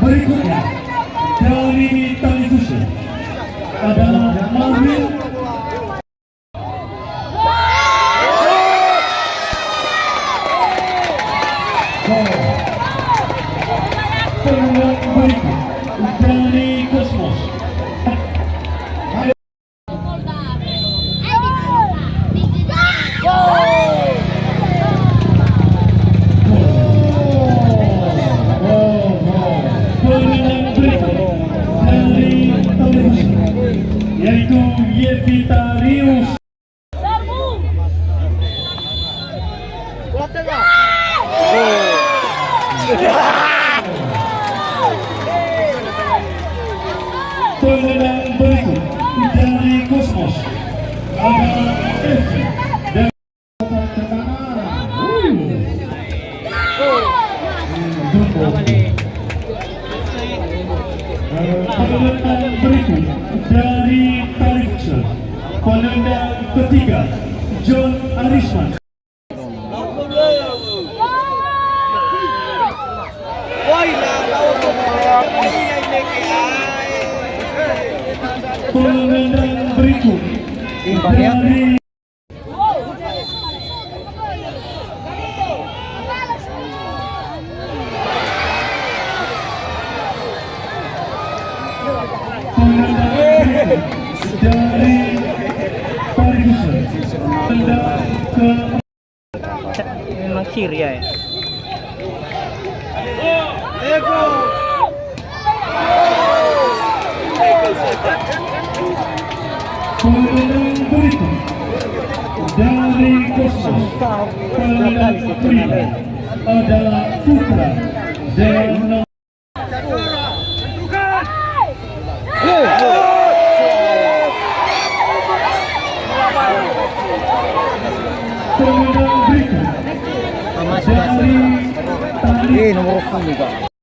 berikutnya dari tali susu adalah Marvin pemenang berikut dari Kosmos. Pemenang berikut dari televisi yaitu Yevitarius. Pemenang berikut dari Kosmos adalah Evi dan pemenang berikut dari Tarifse, penendang ketiga John Arisman. Penendang berikut dari dari Tarifse, penendang ke memang ciri ya. pemenang berikut dari Kosmos, penendang pria adalah Putra dan pemenang berikut dari tali nomor 10 juga.